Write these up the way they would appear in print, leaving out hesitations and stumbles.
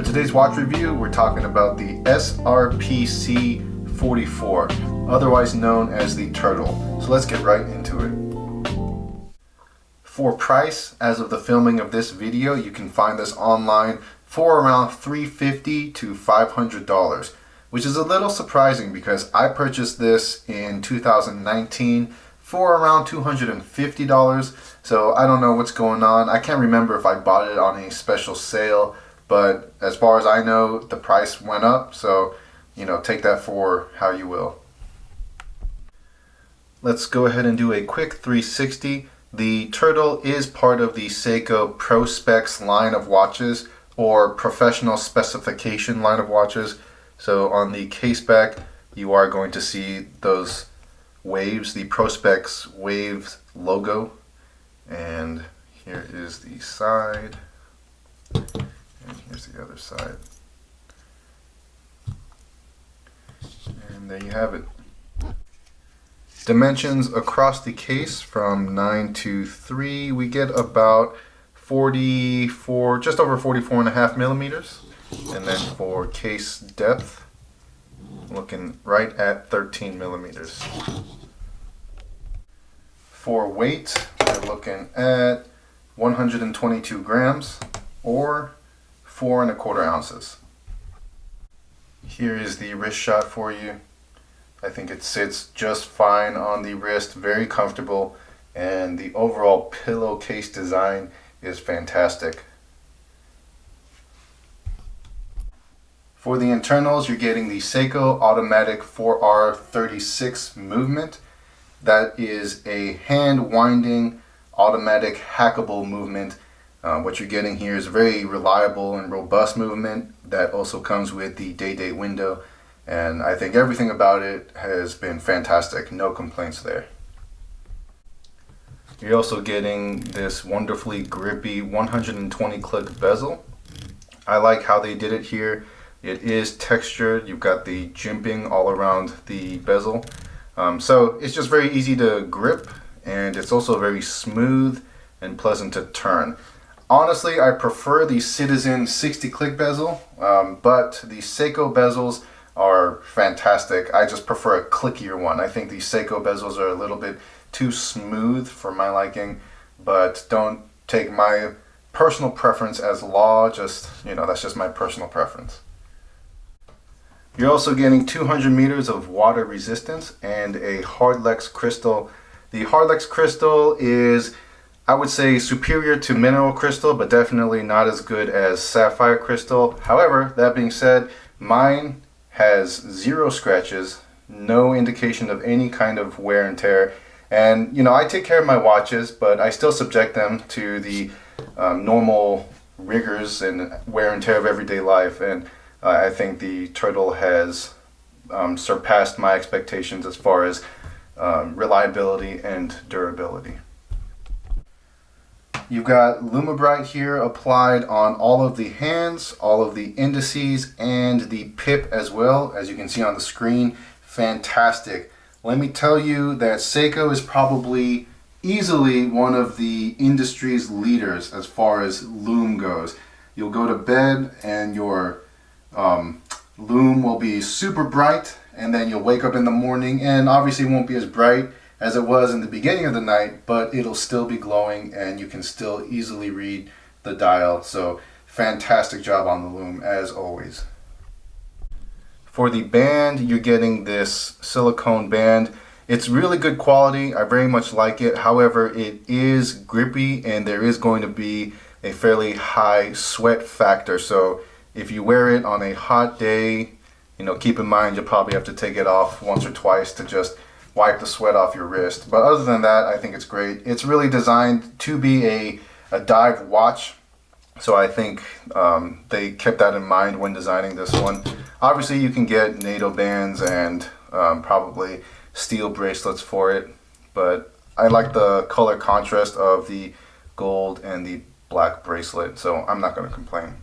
today's watch review, we're talking about the SRPC44, otherwise known as the Turtle. So let's get right into it. For price, as of the filming of this video, you can find this online for around $350 to $500, which is a little surprising because I purchased this in 2019 for around $250. So I don't know what's going on. I can't remember if I bought it on a special sale, but as far as I know, the price went up. So, take that for how you will. Let's go ahead and do a quick 360. The Turtle is part of the Seiko Prospex line of watches, or professional specification line of watches. So on the case back, you are going to see those waves, the Prospex waves logo. And here is the side, and here's the other side. And there you have it. Dimensions across the case from 9 to 3, we get about 44, just over 44.5 millimeters. And then for case depth, looking right at 13 millimeters. For weight, we're looking at 122 grams or 4¼ ounces. Here is the wrist shot for you. I think it sits just fine on the wrist, very comfortable, and the overall pillowcase design is fantastic. For the internals, you're getting the Seiko Automatic 4R36 movement. That is a hand winding automatic hackable movement. What you're getting here is a very reliable and robust movement that also comes with the day-date window, and I think everything about it has been fantastic. No complaints there. You're also getting this wonderfully grippy 120 click bezel. I like how they did it here. It is textured. You've got the jimping all around the bezel. So it's just very easy to grip, and it's also very smooth and pleasant to turn. Honestly, I prefer the Citizen 60 click bezel, but the Seiko bezels are fantastic. I just prefer a clickier one. I think the Seiko bezels are a little bit too smooth for my liking, but don't take my personal preference as law. That's just my personal preference. You're also getting 200 meters of water resistance and a Hardlex crystal. The Hardlex crystal is, I would say, superior to mineral crystal, but definitely not as good as sapphire crystal. However, that being said, mine has 0 scratches, no indication of any kind of wear and tear. And I take care of my watches, but I still subject them to the normal rigors and wear and tear of everyday life. And I think the Turtle has surpassed my expectations as far as reliability and durability. You've got Lumibrite here applied on all of the hands, all of the indices, and the pip as well, as you can see on the screen. Fantastic. Let me tell you that Seiko is probably easily one of the industry's leaders as far as lume goes. You'll go to bed and your lume will be super bright, and then you'll wake up in the morning and obviously it won't be as bright as it was in the beginning of the night, but it'll still be glowing and you can still easily read the dial. So fantastic job on the lume as always. For the band, you're getting this silicone band. It's really good quality. I very much like it. However, it is grippy and there is going to be a fairly high sweat factor. So if you wear it on a hot day, keep in mind you'll probably have to take it off once or twice to just wipe the sweat off your wrist. But other than that, I think it's great. It's really designed to be a dive watch. So I think they kept that in mind when designing this one. Obviously you can get NATO bands and probably steel bracelets for it, but I like the color contrast of the gold and the black bracelet, so I'm not going to complain.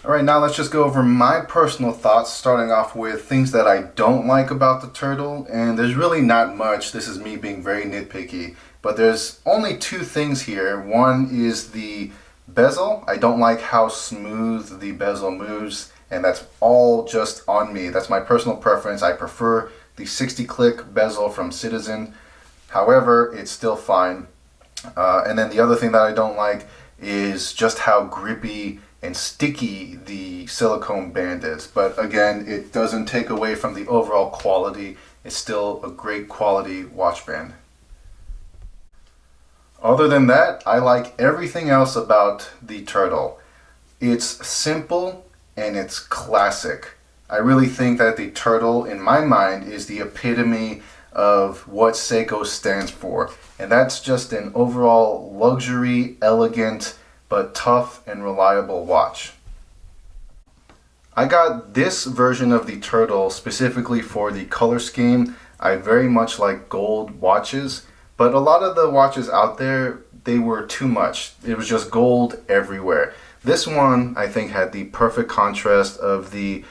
Alright, now let's just go over my personal thoughts, starting off with things that I don't like about the Turtle, and there's really not much. This is me being very nitpicky, but there's only 2 things here. One is the Bezel, I don't like how smooth the bezel moves, and that's all just on me. That's my personal preference. I prefer the 60-click bezel from Citizen. However, it's still fine. And then the other thing that I don't like is just how grippy and sticky the silicone band is. But again, it doesn't take away from the overall quality. It's still a great quality watch band. Other than that, I like everything else about the Turtle. It's simple and it's classic. I really think that the Turtle, in my mind, is the epitome of what Seiko stands for. And that's just an overall luxury, elegant, but tough and reliable watch. I got this version of the Turtle specifically for the color scheme. I very much like gold watches, but a lot of the watches out there, they were too much. It was just gold everywhere. This one, I think, had the perfect contrast of the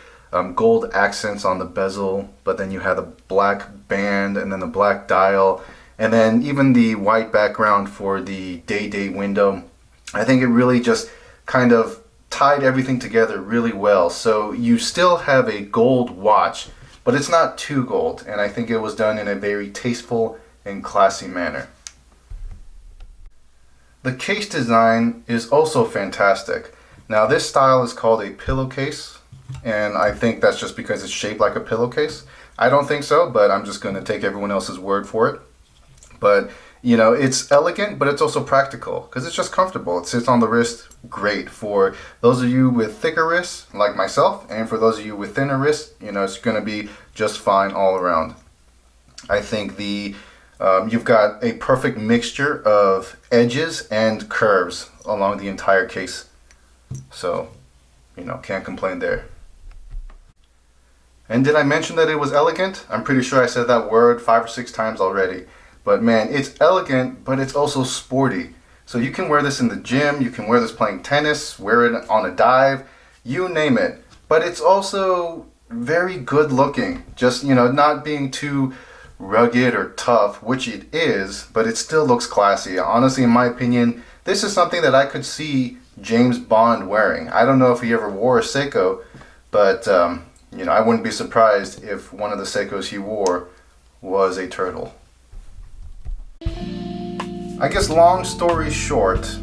gold accents on the bezel, but then you had the black band and then the black dial, and then even the white background for the day window. I think it really just kind of tied everything together really well. So you still have a gold watch, but it's not too gold, and I think it was done in a very tasteful and classy manner. The case design is also fantastic. Now this style is called a pillowcase, and I think that's just because it's shaped like a pillowcase. I don't think so, but I'm just going to take everyone else's word for it. But you know, it's elegant, but it's also practical because it's just comfortable. It sits on the wrist great for those of you with thicker wrists like myself, and for those of you with thinner wrists, you know, it's going to be just fine all around. I think you've got a perfect mixture of edges and curves along the entire case. So, you know, can't complain there. And did I mention that it was elegant? I'm pretty sure I said that word 5 or 6 times already. But man, it's elegant, but it's also sporty. So you can wear this in the gym, you can wear this playing tennis, wear it on a dive, you name it. But it's also very good looking. Just, you know, not being too rugged or tough, which it is, but it still looks classy. Honestly, in my opinion, this is something that I could see James Bond wearing. I don't know if he ever wore a Seiko, but you know, I wouldn't be surprised if one of the Seikos he wore was a Turtle. I guess long story short,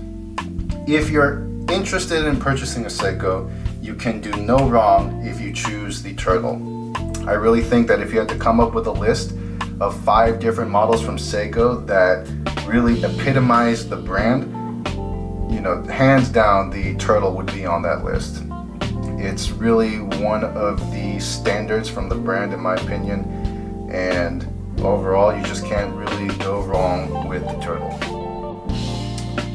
if you're interested in purchasing a Seiko, you can do no wrong if you choose the Turtle. I really think that if you had to come up with a list of 5 different models from Seiko that really epitomize the brand, you know, hands down the Turtle would be on that list. It's really one of the standards from the brand in my opinion, and overall you just can't really go wrong with the Turtle.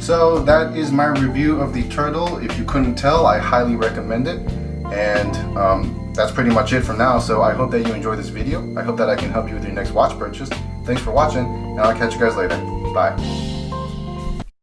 So that is my review of the Turtle. If you couldn't tell, I highly recommend it, and that's pretty much it for now. So I hope that you enjoyed this video. I hope that I can help you with your next watch purchase. Thanks for watching, and I'll catch you guys later. Bye.